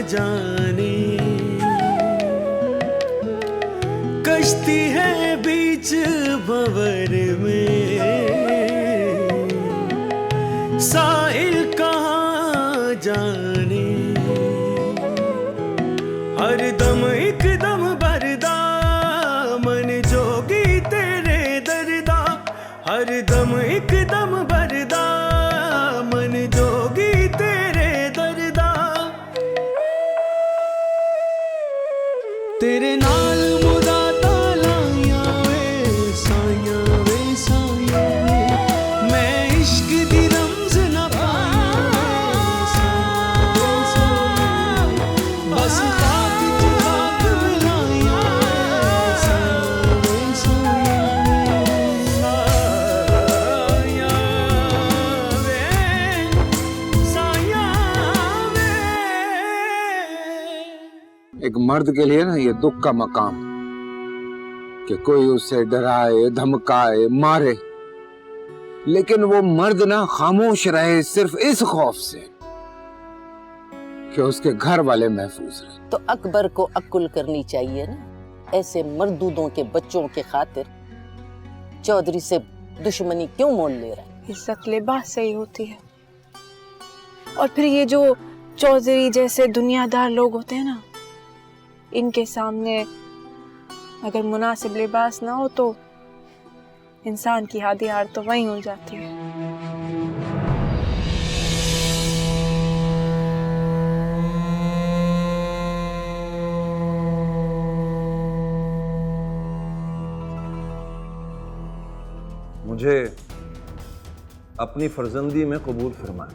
जाने, कश्ती है बीच भंवर में, साहिल कहाँ जाने। हर दम एक दम भरदा मन जोगी तेरे दरदा, हर दम एक दम भरदा मन जोगी तेरे दरदा। तेरे नाल मुदा तालाया वे साया वे साया वे, मैं इश्क दी रमज ना पाया वे साया वे, बस खाक च खाक मिलाया साया वे साया वे, साया वे। एक मर्द के लिए ना ये दुख का मकाम कि कोई उसे डराए धमकाए मारे, लेकिन वो मर्द ना खामोश रहे सिर्फ इस खौफ से कि उसके घर वाले महफूज रहे। तो अकबर को अक्ल करनी चाहिए ना, ऐसे मर्दूदों के बच्चों के खातिर चौधरी से दुश्मनी क्यों मोल ले रहा है? इज्जत लिबास से ही होती है। और फिर ये जो चौधरी जैसे दुनियादार लोग होते हैं ना, इनके सामने अगर मुनासिब लिबास ना हो तो इंसान की हादी हार तो वहीं हो जाती है। मुझे अपनी फर्जंदी में कबूल फरमाए।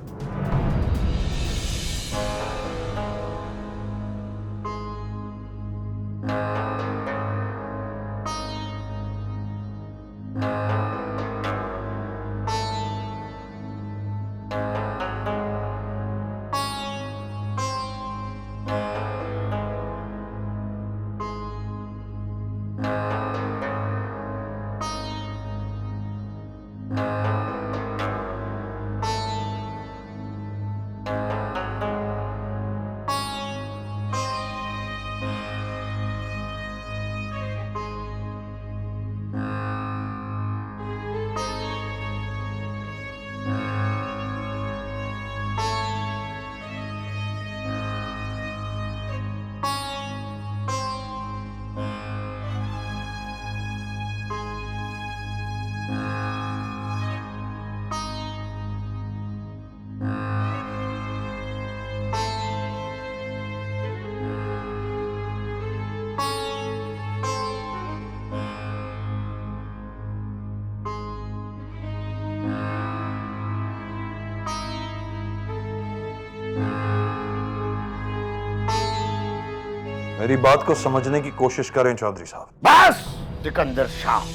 मेरी बात को समझने की कोशिश करें चौधरी साहब। बस सिकंदर शाह,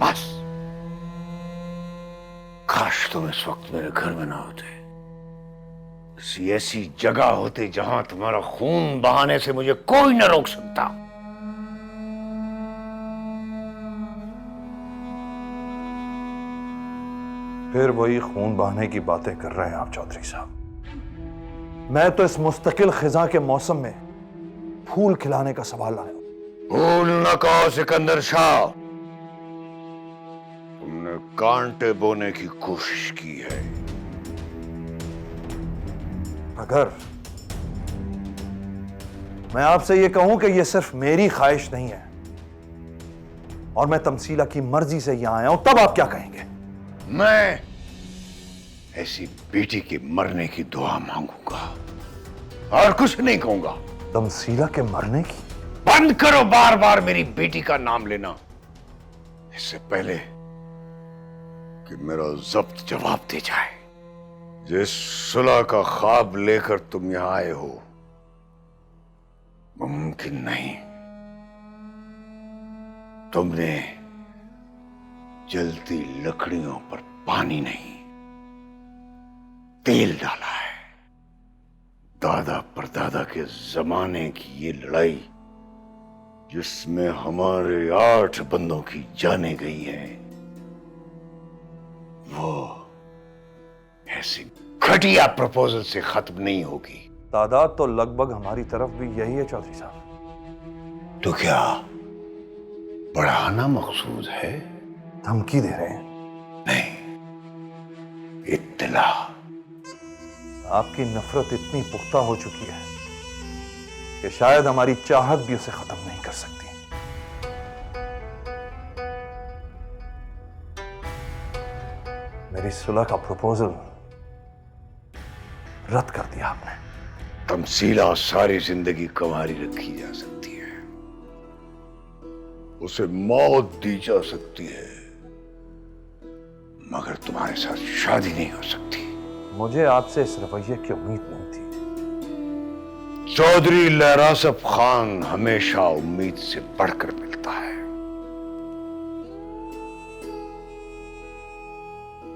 बस। काश तुम इस वक्त मेरे घर में ना होते, किसी ऐसी जगह होते जहां तुम्हारा खून बहाने से मुझे कोई न रोक सकता। फिर वही खून बहाने की बातें कर रहे हैं आप चौधरी साहब। मैं तो इस मुस्तकिल खिजा के मौसम में फूल खिलाने का सवाल लाया हूं। फूल न कहो सिकंदर शाह, तुमने कांटे बोने की कोशिश की है। अगर मैं आपसे यह कहूं कि यह सिर्फ मेरी ख्वाहिश नहीं है और मैं तमसीला की मर्जी से यहां आया हूं, तब आप क्या कहेंगे? मैं ऐसी बेटी के मरने की दुआ मांगूंगा और कुछ नहीं कहूंगा। तमसीला के मरने की? बंद करो बार बार मेरी बेटी का नाम लेना, इससे पहले कि मेरा जब्त जवाब दे जाए। जिस सुलह का ख्वाब लेकर तुम यहां आए हो, मुमकिन नहीं। तुमने जलती लकड़ियों पर पानी नहीं, तेल डाला है। दादा परदादा के जमाने की ये लड़ाई, जिसमें हमारे 8 बंदों की जानें गई हैं, वो ऐसी घटिया प्रपोजल से खत्म नहीं होगी। तादाद तो लगभग हमारी तरफ भी यही है चौधरी साहब। तो क्या बढ़ाना मकसूद है? धमकी दे रहे हैं? नहीं, इत्तला। आपकी नफरत इतनी पुख्ता हो चुकी है कि शायद हमारी चाहत भी उसे खत्म नहीं कर सकती। मेरी सुलह का प्रपोजल रद्द कर दिया आपने। तमसीला सारी जिंदगी कंवारी रखी जा सकती है, उसे मौत दी जा सकती है, मगर तुम्हारे साथ शादी नहीं हो सकती। मुझे आपसे इस रवैये की उम्मीद नहीं थी। चौधरी लहरासफ खान हमेशा उम्मीद से बढ़कर मिलता है।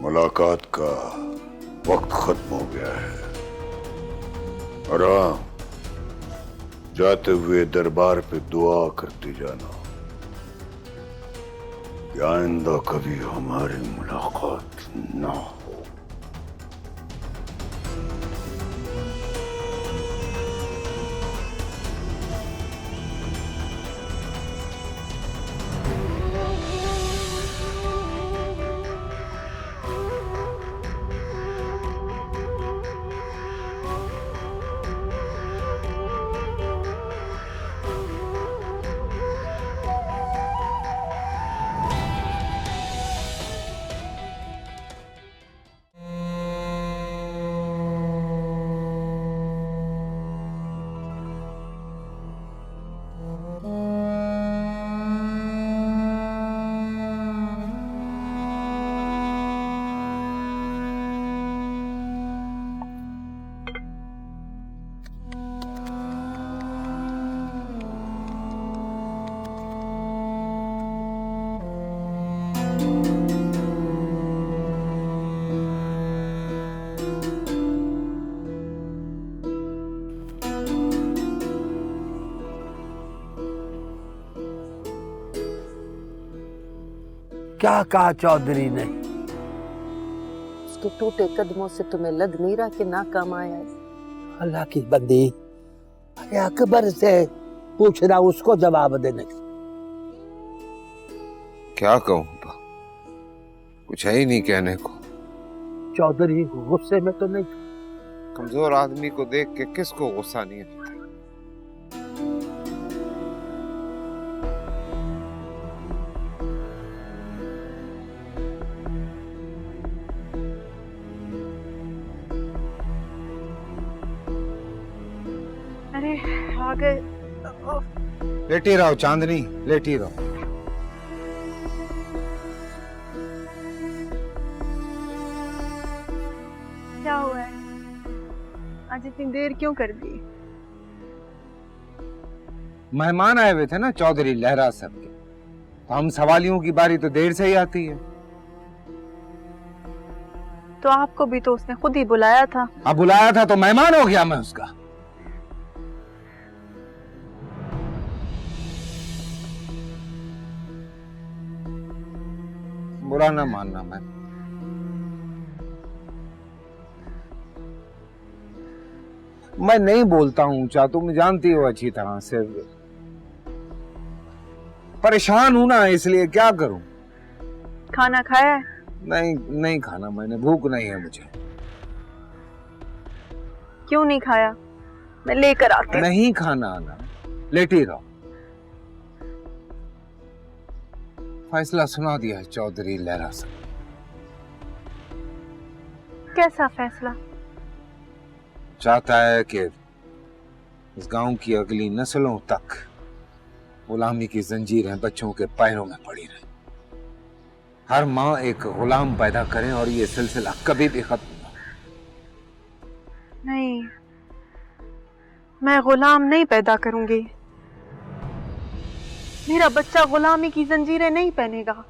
मुलाकात का वक्त खत्म हो गया है और जाते हुए दरबार पे दुआ करते जाना कि आइंदा कभी हमारी मुलाकात ना हो। क्या कहा चौधरी ने? उसके टूटे कदमों से तुम्हें लग नहीं रहा कि नाकाम आया है? अल्लाह की बंदी, अरे अकबर से पूछ रहा, उसको जवाब देने की। क्या कहूं अब्बा, कुछ है ही नहीं कहने को। चौधरी गुस्से में तो नहीं? कमजोर आदमी को देख के किसको गुस्सा नहीं आता। अरे आ गए। लेटी रहो चांदनी, लेटी रहो। क्या हुआ है? आज इतनी देर क्यों कर दी? मेहमान आए हुए थे ना चौधरी लहरा सब के, तो हम सवालियों की बारी तो देर से ही आती है। तो आपको भी तो उसने खुद ही बुलाया था। अब बुलाया था तो मेहमान हो गया मैं उसका। बुरा ना मानना, मैं नहीं बोलता हूं ऊंचा, तुम जानती हो अच्छी तरह से। परेशान हूं ना, इसलिए क्या करूं। खाना खाया है? नहीं, नहीं खाना मैंने, भूख नहीं है मुझे। क्यों नहीं खाया? मैं लेकर आती हूं। नहीं खाना आना, लेटी रहो। फैसला सुना दिया है चौधरी लहरा साहब। कैसा फैसला? चाहता है कि इस गांव की अगली नस्लों तक गुलामी की जंजीरें बच्चों के पैरों में पड़ी रहे। हर माँ एक गुलाम पैदा करें और ये सिलसिला कभी भी खत्म ना। नहीं, मैं गुलाम नहीं पैदा करूंगी। मेरा बच्चा गुलामी की जंजीरें नहीं पहनेगा।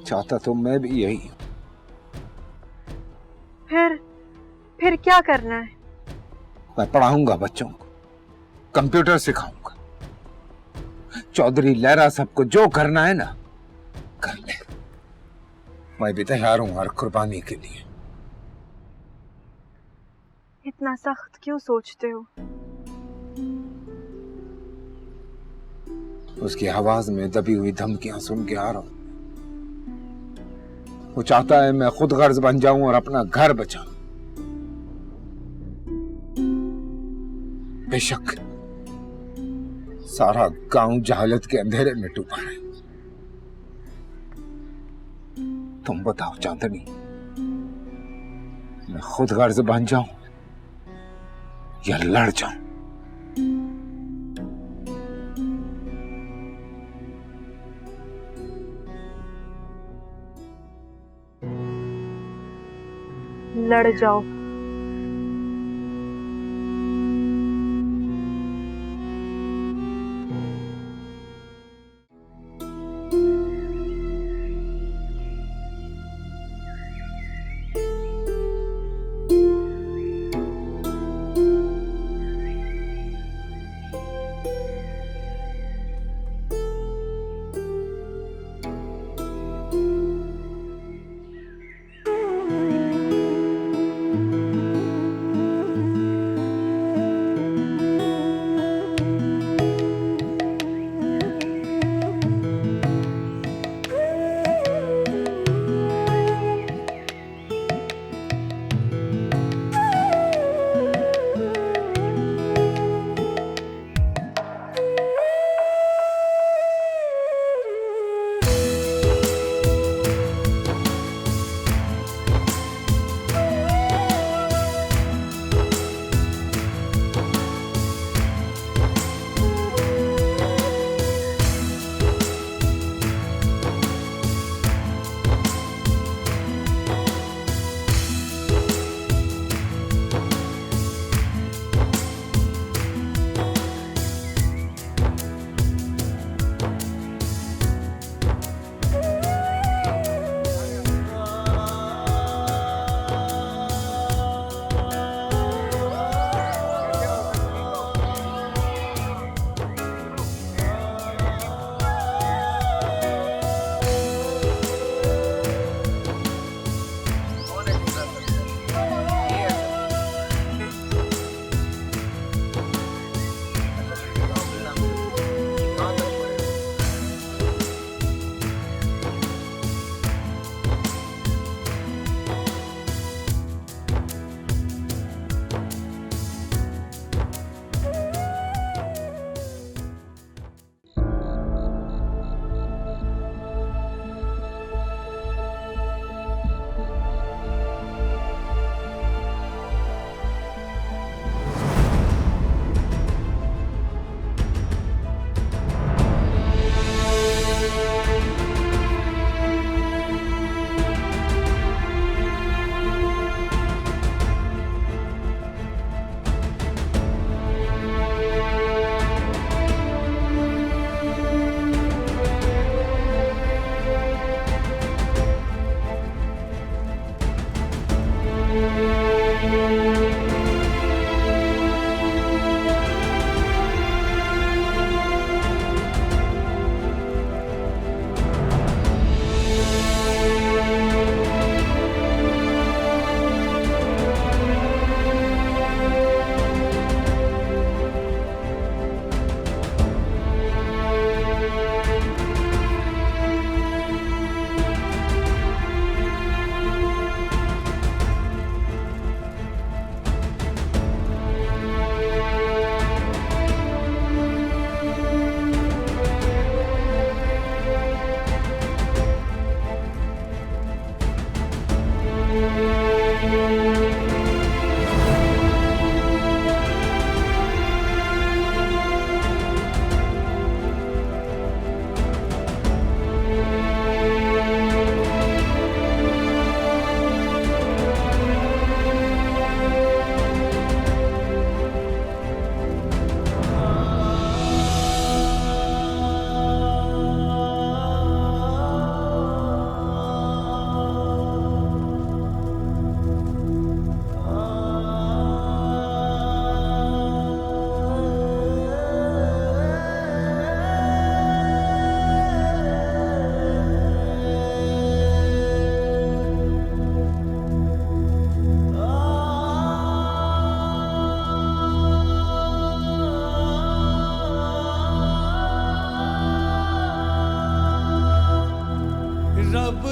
चाहता तो मैं भी यही हूं। फिर क्या करना है? मैं पढ़ाऊंगा बच्चों को, कंप्यूटर सिखाऊंगा। चौधरी लहरा सबको जो करना है ना कर ले। मैं भी तैयार हूं हर कुर्बानी के लिए। इतना सख्त क्यों सोचते हो? उसकी आवाज में दबी हुई धमकियां सुन के आ रहा हूं। वो चाहता है मैं खुद गर्ज बन जाऊं और अपना घर बचाऊं। बेशक सारा गांव जहालत के अंधेरे में डूबा है। तुम बताओ चांदनी, मैं खुद गर्ज बन जाऊं या लड़ जाऊं? लड़ जाओ।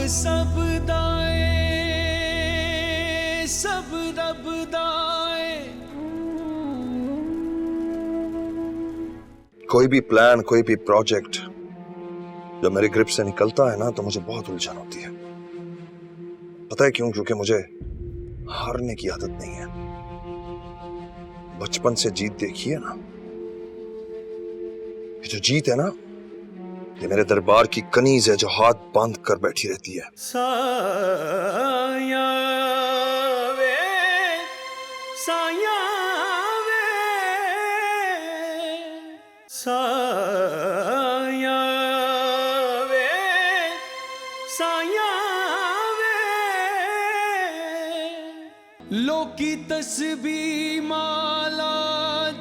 सब दाए सब रब दाए। कोई भी प्लान, कोई भी प्रोजेक्ट जब मेरे ग्रिप से निकलता है ना तो मुझे बहुत उलझन होती है। पता है क्यों? क्योंकि मुझे हारने की आदत नहीं है। बचपन से जीत देखी है ना, ये जो जीत है ना, ये मेरे दरबार की कनीज है जो हाथ बांध कर बैठी रहती है। साया वे साया वे साया वे साया वे। लोकी तस्बीह माला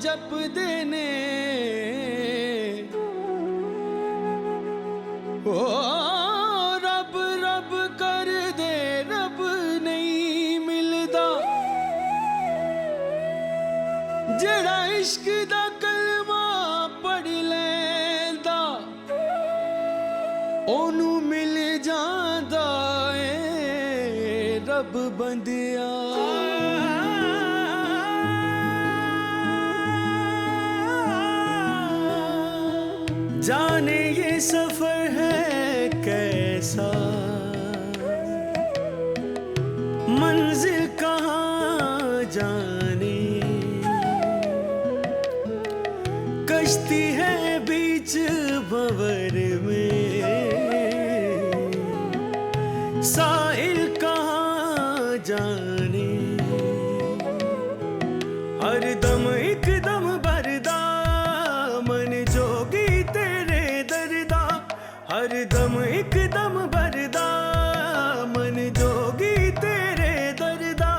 जप देने ओ रब रब कर दे रब नहीं मिलदा। जेड़ा इश्क दा कलमा पढ़ लैंदा ओनू मिल जांदा ए रब बंदिया। जाने ये सफर है कैसा, मंजिल कहाँ जाने। कश्ती है बीच भंवर में, साहिल कहाँ जाने। हर दम एक दम बरदा मन जोगी तेरे दरदा। हर दम एक दम बरदा मन जोगी तेरे दरदा।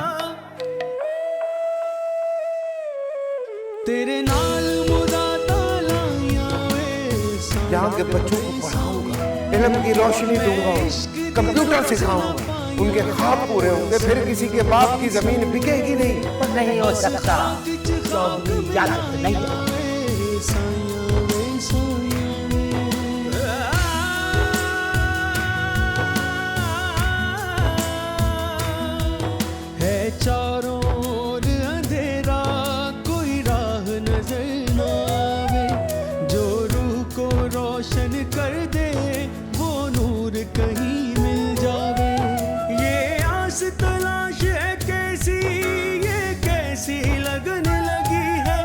तेरे नाल मुदा तालाया वे यहाँ के बच्चों को पढ़ाऊंगा, इल्म की रोशनी दूंगा, कंप्यूटर सिखाऊंगा, उनके ख्वाब पूरे होंगे, फिर किसी के बाप की जमीन बिकेगी नहीं। पर नहीं हो सकता, चौधरी इजाजत नहीं है। है चारों ओर अंधेरा कोई राह नजर ना आवे। जो रूह को रोशन कर दे वो नूर कहीं मिल जावे। ये आस तलाश है कैसी, ये कैसी लगन लगी है।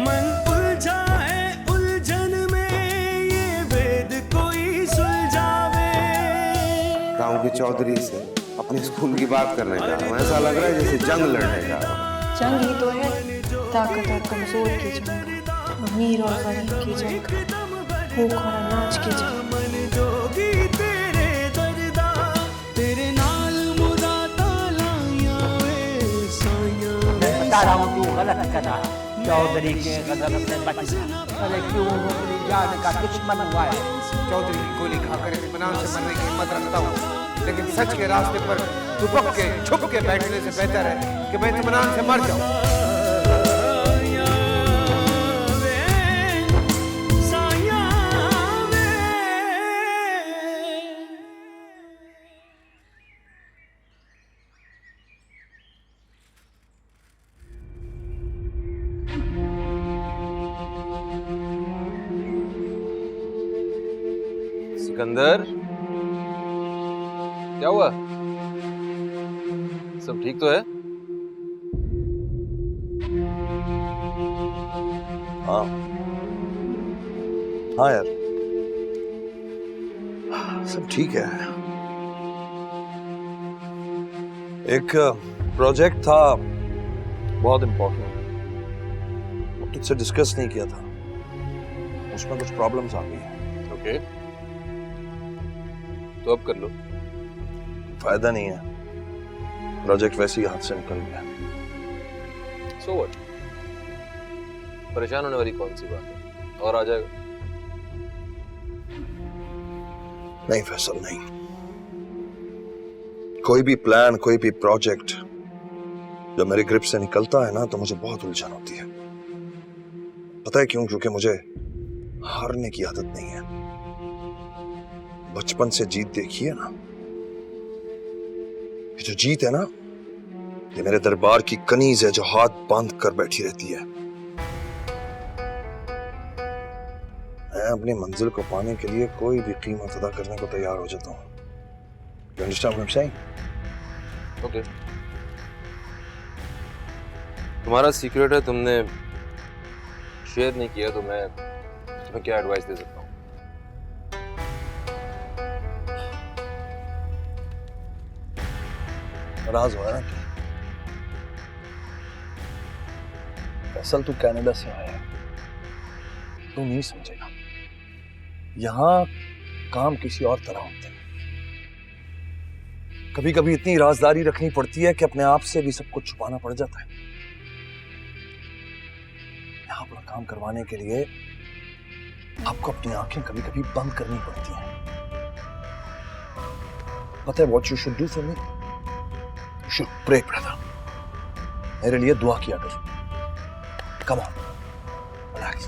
मन उलझा है उलझन में, ये वेद कोई सुलझावे। गाँव की चौधरी से अपने स्कूल की बात करने जा रहा हूँ। ऐसा लग रहा है जैसे जंग लड़ने जा रहा हूँ। जंग ही तो है, ताकत और कमजोर की जंग, अमीर और गरीब की जंग, भूख और अनाज की जंग। मन जोगी तेरे दरदा, तेरे नाल मुदा तालाया वे साया। मैं बता रहा हूँ तू गलत कर रहा है। चौधरी के गजब से बच जा। अरे क्यों अपनी जान का दुश्मन हुआ है। चौधरी की गोली खाकर इत्मीनान से मरने की हिम्मत रखता हूँ, लेकिन सच के रास्ते पर दुबक के छुप के बैठने से बेहतर है कि मैं इत्मीनान से मर जाऊं। साया वे साया वे। सिकंदर, क्या हुआ? सब ठीक तो है? हाँ हाँ यार, सब ठीक है। एक प्रोजेक्ट था बहुत इंपॉर्टेंट, वो तुझसे डिस्कस नहीं किया था, उसमें कुछ प्रॉब्लम्स आ गई। ओके, तो अब कर लो। फायदा नहीं है, प्रोजेक्ट वैसे ही हाथ से निकल गया। सो व्हाट, परेशान होने वाली कौन सी बात है, और आ जाएगा। नहीं फैसल, नहीं। कोई भी प्लान, कोई भी प्रोजेक्ट जब मेरे ग्रिप से निकलता है ना तो मुझे बहुत उलझन होती है। पता है क्यों? क्योंकि मुझे हारने की आदत नहीं है। बचपन से जीत देखी है ना, ये जो जीत है ना, ये मेरे दरबार की कनीज है जो हाथ बांध कर बैठी रहती है। मैं अपनी मंजिल को पाने के लिए कोई भी कीमत अदा करने को तैयार हो जाता हूँ। You understand what I'm saying? Okay, तुम्हारा सीक्रेट है, तुमने शेयर नहीं किया, तो मैं तुम्हें क्या एडवाइस दे सकता हूँ? नाराज हुआ ना कि असल तू कनाडा से आया है, तू नहीं समझेगा। यहां काम किसी और तरह होते हैं। कभी कभी इतनी राजदारी रखनी पड़ती है कि अपने आप से भी सब कुछ छुपाना पड़ जाता है। यहां पर काम करवाने के लिए आपको अपनी आंखें कभी कभी बंद करनी पड़ती हैं। पता है what you should do for me? You should pray brother, मेरे लिए दुआ किया कर। Come on, relax.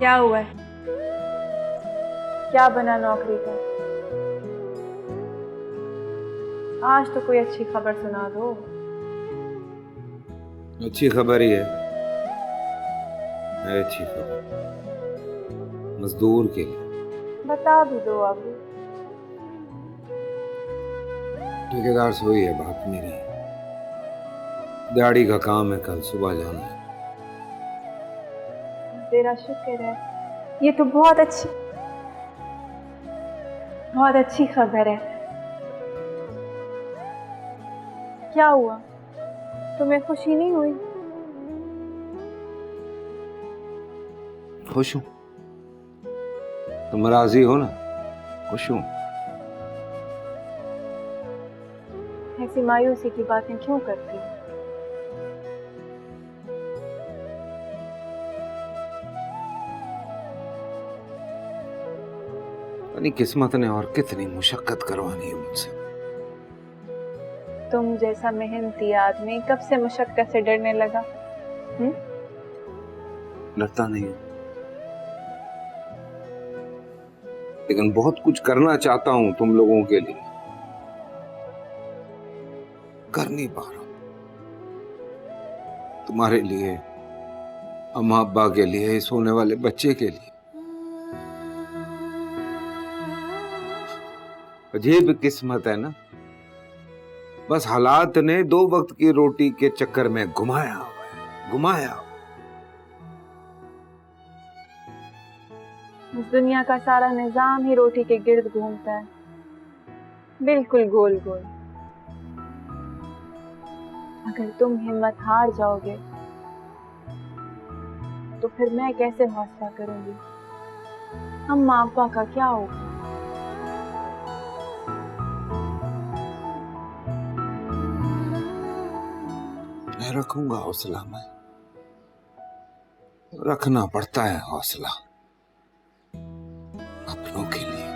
क्या हुआ है? क्या बना नौकरी का? आज तो कोई अच्छी खबर सुना दो। अच्छी खबर ही है, अच्छी खबर मजदूर के लिए। बता भी दो अब। ठेकेदार से हुई है बात मेरी, दिहाड़ी का काम है, कल सुबह जाना है। तेरा शुक्र है, ये तो बहुत अच्छी खबर है। क्या हुआ, तुम्हें खुशी नहीं हुई? खुश हूं, तुम राजी हो ना? खुश हूं। ऐसी मायूसी की बातें क्यों करती हो? अपनी किस्मत ने और कितनी मुशक्कत करवानी है मुझसे। तुम जैसा मेहनती आदमी कब से मुशक्कत से डरने लगा? डरता नहीं हूं, लेकिन बहुत कुछ करना चाहता हूं तुम लोगों के लिए, कर नहीं पा रहा। तुम्हारे लिए, अम्मा अब्बा के लिए, इस होने वाले बच्चे के लिए। अजीब किस्मत है ना, बस हालात ने 2 वक्त की रोटी के चक्कर में घुमाया हुआ है, घुमाया। इस दुनिया का सारा निजाम ही रोटी के गिर्द घूमता है, बिल्कुल गोल गोल। अगर तुम हिम्मत हार जाओगे तो फिर मैं कैसे हौसला करूंगी? अम्मा अब्बा का क्या होगा? मैं रखूंगा हौसला, मैं रखना पड़ता है हौसला अपनों के लिए।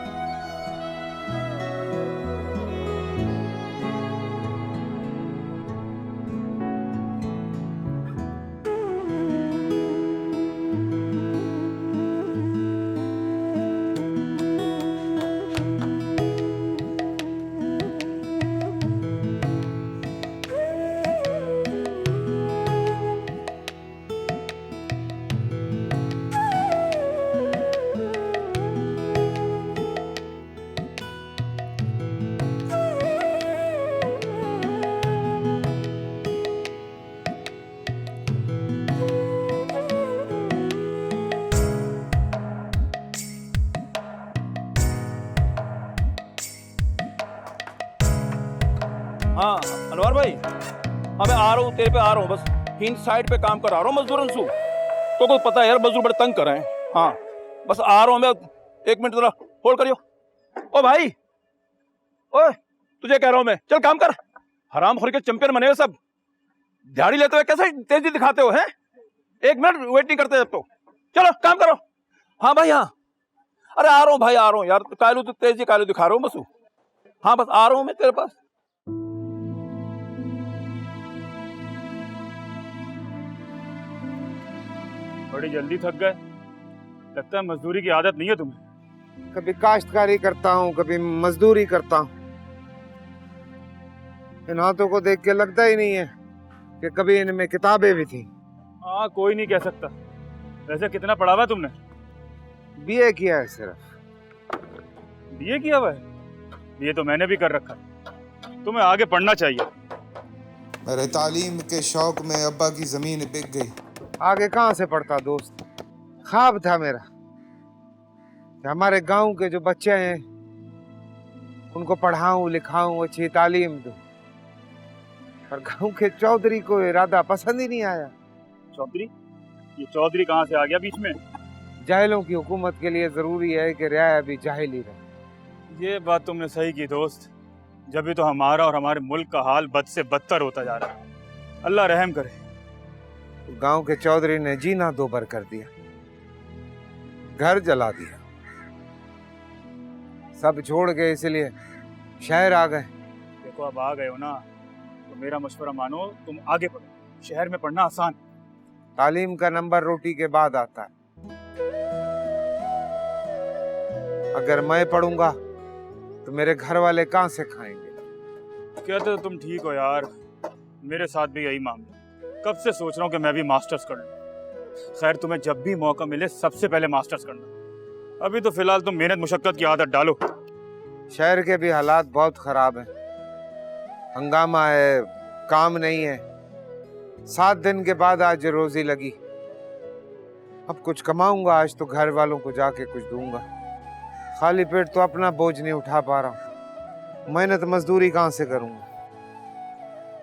हाँ मैं आ रहा हूँ, तेरे पे आ रहा हूँ, बस इन साइड पे काम करा रहा हूँ मजदूरन सु। तो को पता है यार, मजदूर बड़े तंग कर रहे हैं। हाँ बस आ रहा हूँ मैं, 1 मिनट जरा होल्ड करियो। ओ भाई, ओए तुझे कह रहा हूँ मैं, चल काम कर। हराम खोर के चैंपियन बने हुए सब, दिहाड़ी लेते हुए कैसे तेजी दिखाते हो हैं? 1 मिनट वेट नहीं करते जब तो, चलो काम करो। हाँ भाई हाँ, अरे आ रहा हूँ भाई, आ रहा हूँ यार, कालू तो तेजी कालू दिखा रहा हूँ बस। हाँ बस आ रहा हूँ मैं तेरे पास। बड़ी जल्दी थक गए, लगता है मजदूरी की आदत नहीं है तुम्हें। कभी काश्तकारी करता हूँ, कभी मजदूरी करता हूँ। इन हाथों को देख के लगता ही नहीं है कि कभी इनमें किताबें भी थी। हाँ कोई नहीं कह सकता। वैसे कितना पढ़ा हुआ है तुमने? बीए किया है सिर्फ। बीए किया हुआ है? बीए तो मैंने भी कर रखा है। तुम्हें आगे पढ़ना चाहिए। मेरे तालीम के शौक में अब्बा की जमीन बिक गई। आगे कहाँ से पढ़ता दोस्त, ख्वाब था मेरा कि हमारे गांव के जो बच्चे हैं उनको पढ़ाऊं लिखाऊं, अच्छी तालीम दूं। पर गांव के चौधरी को इरादा पसंद ही नहीं आया। चौधरी? ये चौधरी कहाँ से आ गया बीच में? जाहिलों की हुकूमत के लिए जरूरी है कि रियाया भी जाहिल ही रहे। ये बात तुमने सही की दोस्त, जब भी तो हमारा और हमारे मुल्क का हाल बद से बदतर होता जा रहा है। अल्लाह रहम करे। गांव के चौधरी ने जीना दोबर कर दिया, घर जला दिया, सब छोड़ के इसलिए शहर आ गए। देखो अब आ गए हो ना, तो मेरा मशवरा मानो, तुम आगे पढ़ो। शहर में पढ़ना आसान। तालीम का नंबर रोटी के बाद आता है। अगर मैं पढ़ूंगा तो मेरे घर वाले कहाँ से खाएंगे? कहते तो तुम ठीक हो यार, मेरे साथ भी यही मामला। कब से सोच रहा हूँ कि मैं भी मास्टर्स कर लूँ। खैर तुम्हें जब भी मौका मिले सबसे पहले मास्टर्स करना। अभी तो फिलहाल तुम मेहनत मुशक्कत की आदत डालो। शहर के भी हालात बहुत खराब हैं, हंगामा है, काम नहीं है। 7 दिन के बाद आज रोजी लगी। अब कुछ कमाऊंगा आज तो घर वालों को जाके कुछ दूंगा। खाली पेट तो अपना बोझ नहीं उठा पा रहा हूँ, मेहनत मजदूरी कहाँ से करूंगा।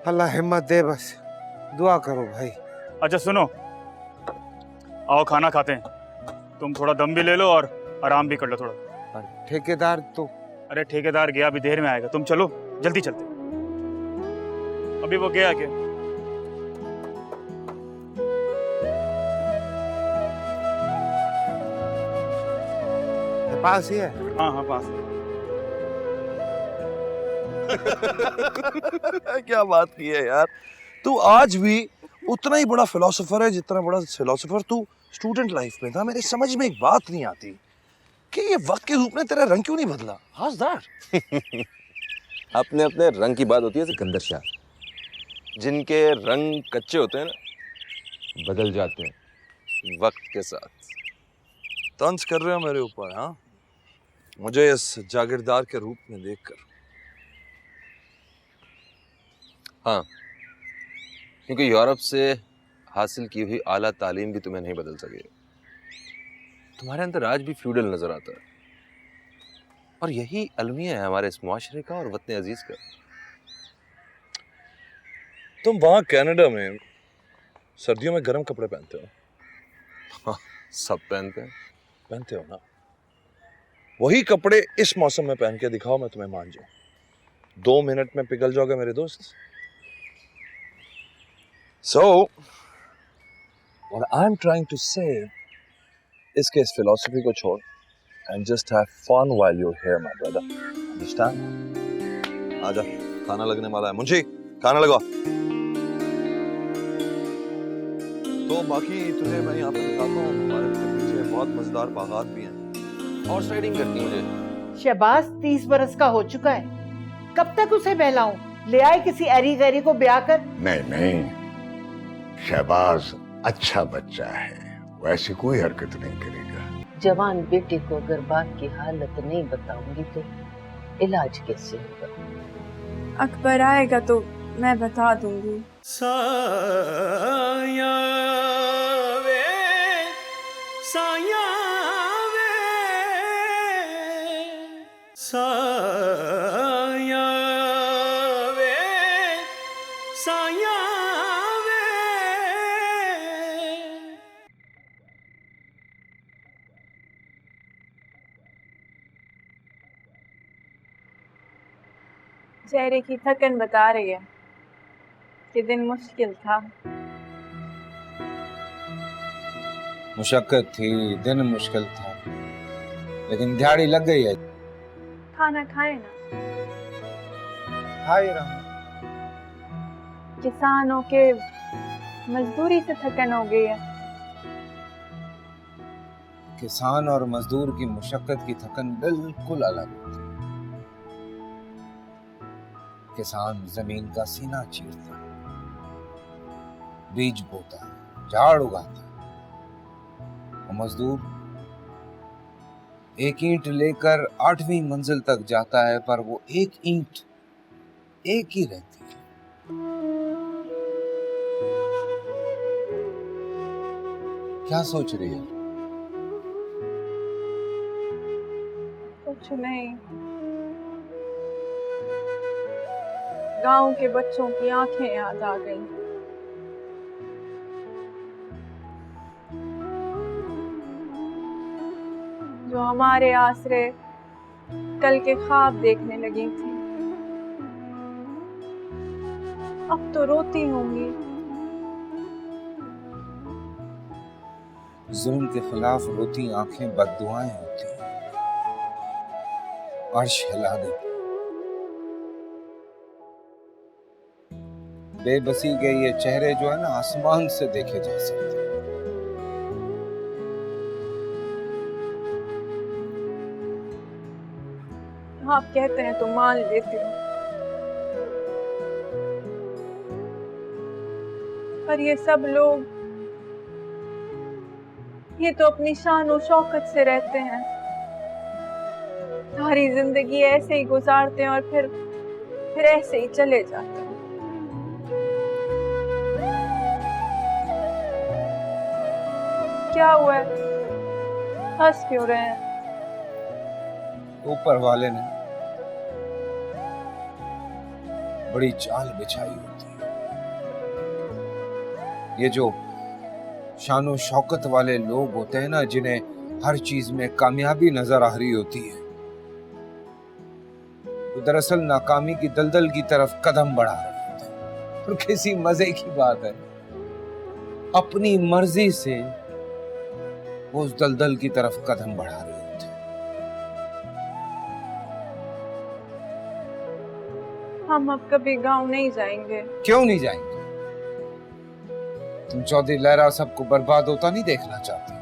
अल्लाह हिम्मत दे, बस दुआ करो भाई। अच्छा सुनो, आओ खाना खाते हैं। तुम थोड़ा दम भी ले लो और आराम भी कर लो थोड़ा। पर ठेकेदार तो? अरे ठेकेदार गया, अभी देर में आएगा। तुम चलो जल्दी चलते। अभी वो गया क्या? पास ही है? हाँ हाँ पास है। क्या बात की है यार, तू आज भी उतना ही बड़ा फिलोसोफर है जितना बड़ा फिलोसोफर तू स्टूडेंट लाइफ में था। मेरे समझ में एक बात नहीं आती कि ये वक्त के रूप में तेरा रंग क्यों नहीं बदला। House that? अपने अपने रंग की बात होती है सिकंदर शाह, जिनके रंग कच्चे होते हैं ना, बदल जाते हैं वक्त के साथ। तंज कर रहे हो मेरे ऊपर? हाँ, मुझे इस जागीरदार के रूप में देखकर। हाँ, क्योंकि यूरोप से हासिल की हुई आला तालीम भी तुम्हें नहीं बदल सके। तुम्हारे अंदर आज भी फ्यूडल नजर आता है, और यही अलमिया है हमारे इस मुआशरे का और वतन अजीज का। तुम वहां कनाडा में सर्दियों में गर्म कपड़े पहनते हो? हाँ, सब पहनते हैं। पहनते हो ना? वही कपड़े इस मौसम में पहन के दिखाओ, मैं तुम्हें मान जाऊं। 2 मिनट में पिघल जाओगे मेरे दोस्त। So, what I'm trying to say इसके इस philosophy को छोड़ and just have fun while you're here, my brother. Understand? आजा, खाना लगने वाला है। मुंशी, खाना लगा। तो बाकी तुझे मैं यहाँ पे दिखाता हूँ, हमारे पीछे बहुत मजेदार बागात भी हैं। हॉर्स राइडिंग करनी मुझे। शहबाज 30 बरस का हो चुका है, कब तक उसे बहलाऊं? ले आए किसी एरी गैरी को ब्याह कर। नहीं नहीं, शहबाज अच्छा बच्चा है, वैसी कोई हरकत नहीं करेगा। जवान बेटे को अगर बात की हालत नहीं बताऊंगी तो इलाज कैसे होगा? अकबर आएगा तो मैं बता दूंगी। साया वे, साया वे, साया वे, साया आवे। चेहरे की थकन बता रही है कि दिन मुश्किल था। मुशक्कत थी, दिन मुश्किल था, लेकिन दिहाड़ी लग गई है। खाना खाए ना। खा ही रहा हूं। किसानों के मजदूरी से थकन हो गई है। किसान और मजदूर की मुशक्कत की थकन बिल्कुल अलग होती है। किसान जमीन का सीना चीरता है, बीज बोता है, झाड़ उगाता है, और मजदूर एक ईंट लेकर 8वीं मंजिल तक जाता है, पर वो एक ईंट एक ही रहती है। क्या सोच रही है? कुछ नहीं, गांव के बच्चों की आंखें याद आ गई। जो हमारे आसरे कल के ख्वाब देखने लगी थी, अब तो रोती होंगी। जुल्म के खिलाफ रोती आंखें बद्दुआएं होती हैं, अर्श हिला देती। बेबसी के ये चेहरे जो है ना, आसमान से देखे जा सकते हैं। आप कहते हैं तो मान लेती हूँ, पर ये सब लोग ये तो अपनी शान और शौकत से रहते हैं, सारी जिंदगी ऐसे ही गुजारते हैं और फिर ऐसे ही चले जाते हैं। क्या हुआ है? हंस क्यों रहे हैं? ऊपर वाले ने बड़ी चाल बिछाई होती है। ये जो शानो शौकत वाले लोग होते हैं ना, जिन्हें हर चीज में कामयाबी नजर आ रही होती है, वो दरअसल नाकामी की दलदल की तरफ कदम बढ़ा रहे होते हैं। और किसी मजे की बात है, अपनी मर्जी से वो उस दलदल की तरफ कदम बढ़ा रहे होते हैं। हम अब कभी गांव नहीं जाएंगे। क्यों नहीं जाएंगे? तुम चौधरी लहरा सबको बर्बाद होता नहीं देखना चाहती?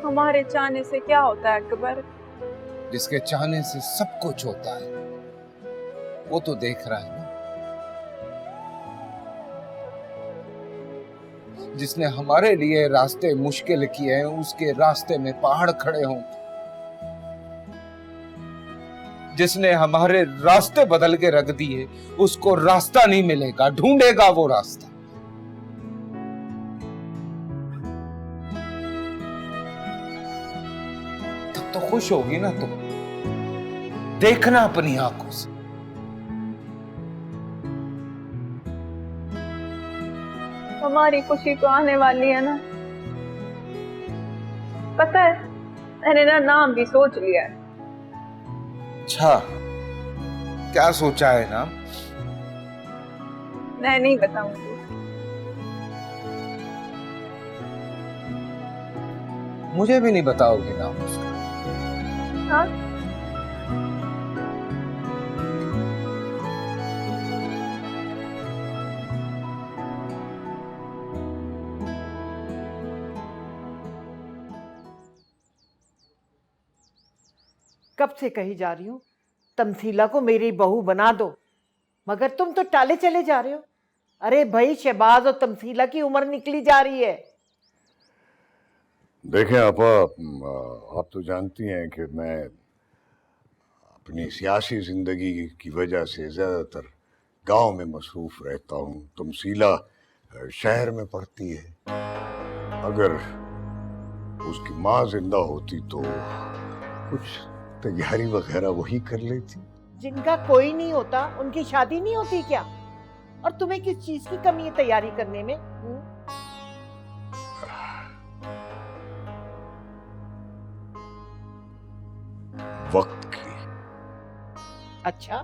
हमारे चाहने से क्या होता है अकबर? जिसके चाहने से सब कुछ होता है, वो तो देख रहा है ना। जिसने हमारे लिए रास्ते मुश्किल किए हैं, उसके रास्ते में पहाड़ खड़े हों। जिसने हमारे रास्ते बदल के रख दिए, उसको रास्ता नहीं मिलेगा, ढूंढेगा वो रास्ता। तब तो खुश होगी ना तुम, देखना अपनी आंखों से। हमारी खुशी तो आने वाली है ना। पता है, मैंने ना नाम भी सोच लिया है। अच्छा, क्या सोचा है नाम? मैं नहीं बताऊंगी। मुझे भी नहीं बताओगी नाम उसका? हाँ? कब से कही जा रही हूँ तमसीला को मेरी बहू बना दो, मगर तुम तो टाले चले जा रहे हो। अरे भाई, शहबाज और तमसीला की उम्र निकली जा रही है। देखें आपा, आप तो जानती हैं कि मैं अपनी सियासी जिंदगी की वजह से ज्यादातर गांव में मसरूफ रहता हूँ। तमसीला शहर में पढ़ती है। अगर उसकी माँ जिंदा होती तो कुछ तैयारी वगैरह वही कर लेती। जिनका कोई नहीं होता उनकी शादी नहीं होती क्या? और तुम्हें किस चीज की कमी है तैयारी करने में? वक्त की। अच्छा,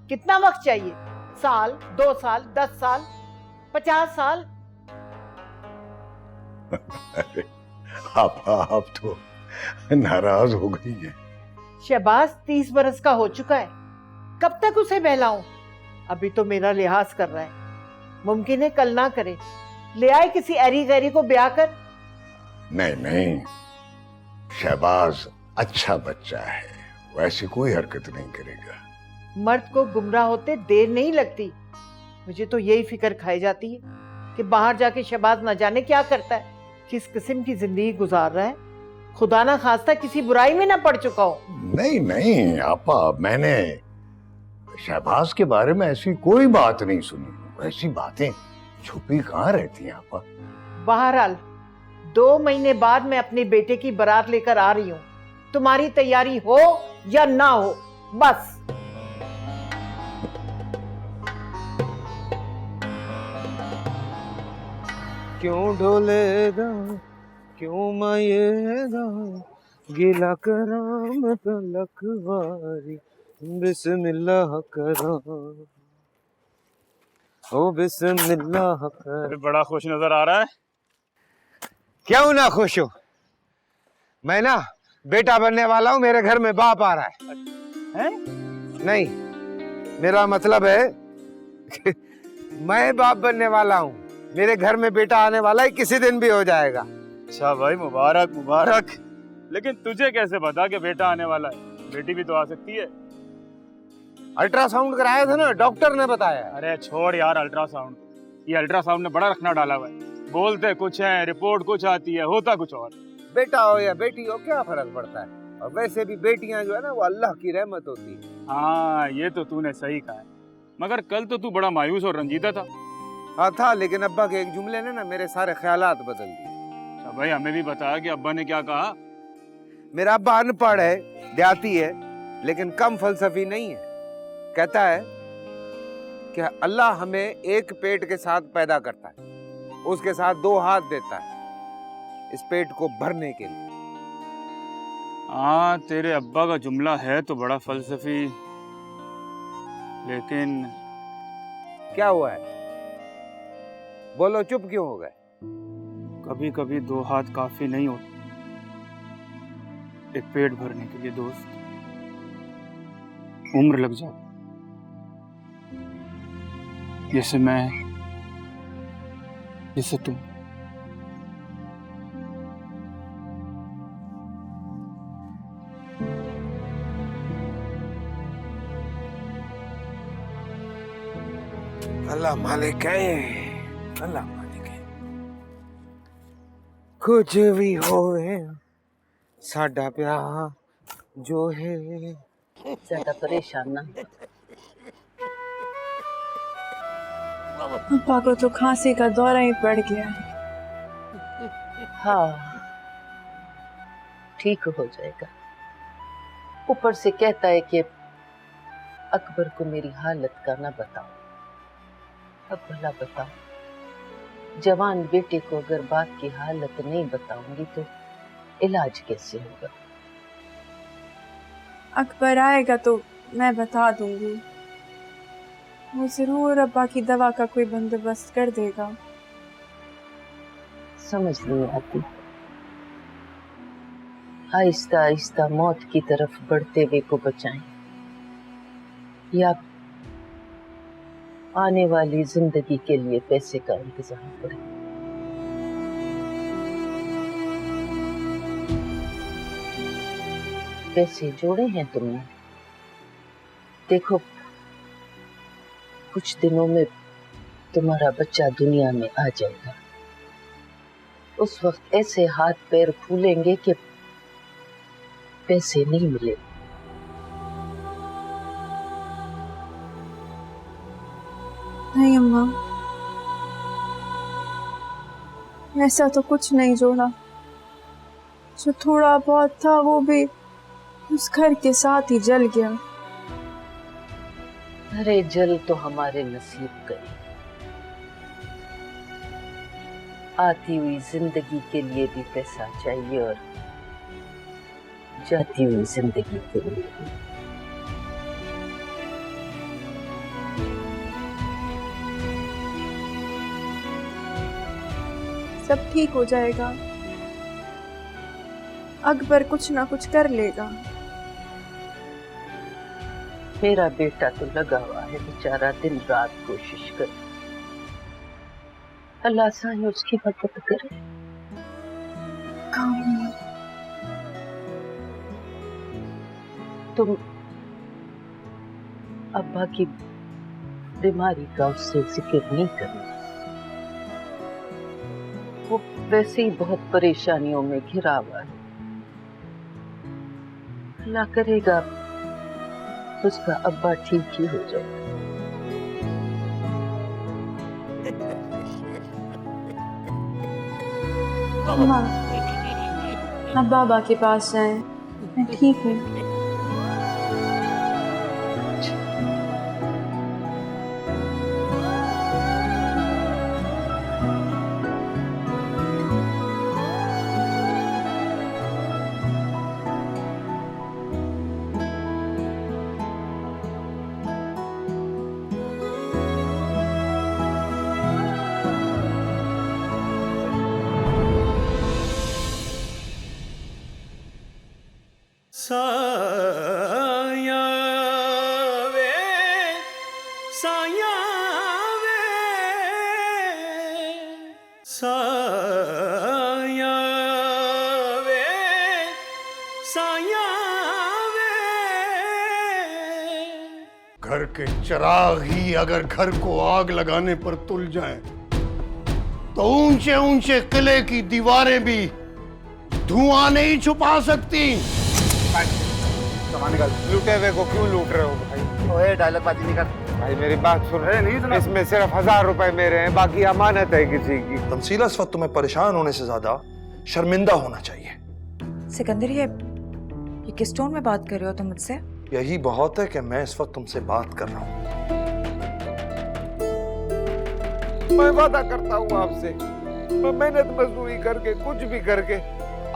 कितना वक्त चाहिए? साल, 2 साल, 10 साल, 50 साल? अरे आप तो नाराज हो गई है। शहबाज 30 बरस का हो चुका है, कब तक उसे बहलाऊं? अभी तो मेरा लिहाज कर रहा है, मुमकिन है कल ना करे, ले आए किसी ऐरी गैरी को ब्याह कर। नहीं नहीं, शहबाज अच्छा बच्चा है, वैसी कोई हरकत नहीं करेगा। मर्द को गुमराह होते देर नहीं लगती। मुझे तो यही फिक्र खाई जाती है कि बाहर जाके शहबाज न जाने क्या करता है, किस किस्म की जिंदगी गुजार रहा है, खुदा ना खास्ता किसी बुराई में ना पड़ चुका हो। नहीं नहीं आपा, मैंने शहबाज के बारे में ऐसी कोई बात नहीं सुनी। ऐसी बातें छुपी कहाँ रहती हैं आपा। बहरहाल 2 महीने बाद मैं अपने बेटे की बारात लेकर आ रही हूँ। तुम्हारी तैयारी हो या ना हो, बस। क्यों ढोलेगा, क्यों मायेगा, गिला कराम लखवारी, बिस्मिल्लाह करा, ओ बिस्मिल्लाह कर। बड़ा खुश नजर आ रहा है। क्यों ना खुश हो, मैं ना बेटा बनने वाला हूँ, मेरे घर में बाप आ रहा है। नहीं, मेरा मतलब है कि मैं बाप बनने वाला हूँ, मेरे घर में बेटा आने वाला है, किसी दिन भी हो जाएगा। अच्छा भाई, मुबारक मुबारक। लेकिन तुझे कैसे पता कि बेटा आने वाला है? बेटी भी तो आ सकती है। अल्ट्रासाउंड कराया था ना, डॉक्टर ने बताया। अरे छोड़ यार अल्ट्रासाउंड, ये अल्ट्रासाउंड ने बड़ा रखना डाला हुआ है। बोलते कुछ है, रिपोर्ट कुछ आती है, होता कुछ और। बेटा हो या बेटी हो, क्या फर्क पड़ता है? और वैसे भी बेटियां जो है ना, वो अल्लाह की रहमत होती है। हाँ, ये तो तूने सही कहा है। मगर कल तो तू बड़ा मायूस और रंजीदा था। हाँ था, लेकिन अब्बा के एक जुमले ने ना मेरे सारे ख्यालात बदल दिए। अच्छा भाई, हमें भी बताया कि अब्बा ने क्या कहा। मेरा अब्बा अनपढ़ है, देहाती है, लेकिन कम फलसफी नहीं है। कहता है कि अल्लाह हमें एक पेट के साथ पैदा करता है, उसके साथ 2 हाथ देता है इस पेट को भरने के लिए। हाँ, तेरे अब्बा का जुमला है तो बड़ा फलसफी, लेकिन क्या हुआ है? बोलो, चुप क्यों हो गए? कभी कभी 2 हाथ काफी नहीं होते एक पेट भरने के लिए दोस्त, उम्र लग जाती। जैसे मैं, जैसे तुम। अल्लाह मालिक है, अल्लाह मालिक है। कुछ भी होवे साडा प्यार जो है। ज्यादा परेशान ना। पापा को तो खांसी का दौरा ही पड़ गया है। हाँ, ठीक हो जाएगा। ऊपर से कहता है कि अकबर को मेरी हालत का ना बताओ। अब भला बताओ, जवान बेटे को अगर बाप की हालत नहीं बताऊंगी तो इलाज कैसे होगा? अकबर आएगा तो मैं बता दूंगी, वो जरूर अब्बा की दवा का कोई बंदोबस्त कर देगा। समझ नहीं आती। आहिस्ता आहिस्ता मौत की तरफ बढ़ते हुए को बचाएं या आने वाली जिंदगी के लिए पैसे का इंतजाम करें। पैसे जोड़े हैं तुमने? देखो, कुछ दिनों में तुम्हारा बच्चा दुनिया में आ जाएगा। उस वक्त ऐसे हाथ पैर फूलेंगे कि पैसे नहीं मिले। नहीं अम्मा, ऐसा तो कुछ नहीं जोड़ा। जो थोड़ा बहुत था वो भी उस घर के साथ ही जल गया। अरे जल तो हमारे नसीब गए, आती हुई जिंदगी के लिए भी पैसा चाहिए और जाती हुई जिंदगी के लिए भी। सब ठीक हो जाएगा। अकबर कुछ ना कुछ कर लेगा। मेरा बेटा तो लगा हुआ है बेचारा, दिन रात कोशिश कर। अल्लाह साईं उसकी मदद करे। तुम अब्बा की बीमारी का उससे जिक्र नहीं करना। वो वैसे ही बहुत परेशानियों में घिरा हुआ है। अल्लाह करेगा उसका अब्बा ठीक ही हो जाए। अम्मा, आप बाबा के पास जाएं, मैं ठीक हूँ। साया वे साया वे साया वे साया वे। घर के चिराग ही अगर घर को आग लगाने पर तुल जाएं, तो ऊंचे ऊंचे किले की दीवारें भी धुआं नहीं छुपा सकती। लूटे हुए को क्यों लूट रहे हो भाई? ओए डायलॉग बाजी नहीं कर भाई, मेरी बात सुन रहे नहीं सुना? इसमें सिर्फ 1000 रुपए मेरे हैं, बाकी अमानत है किसी की। तमसीला इस वक्त तुम्हें परेशान होने से ज्यादा शर्मिंदा होना चाहिए। सिकंदर, ये किस टोन में बात कर रहे हो तुम मुझसे? यही बहुत है कि मैं इस वक्त तुमसे बात कर रहा हूँ। मैं वादा करता हूँ आपसे, मैं मेहनत मजदूरी करके कुछ भी करके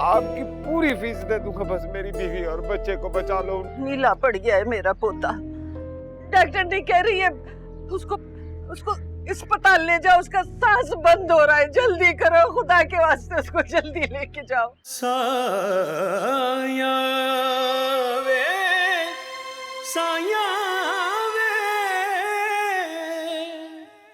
आपकी पूरी फीस दे दूंगा। बस मेरी बीवी और बच्चे को बचा लो। नीला पड़ गया है मेरा पोता। डॉक्टर ने कह रही है उसको अस्पताल ले जाओ, उसका सांस बंद हो रहा है। जल्दी करो, खुदा के वास्ते उसको जल्दी लेके जाओ। साया वे साया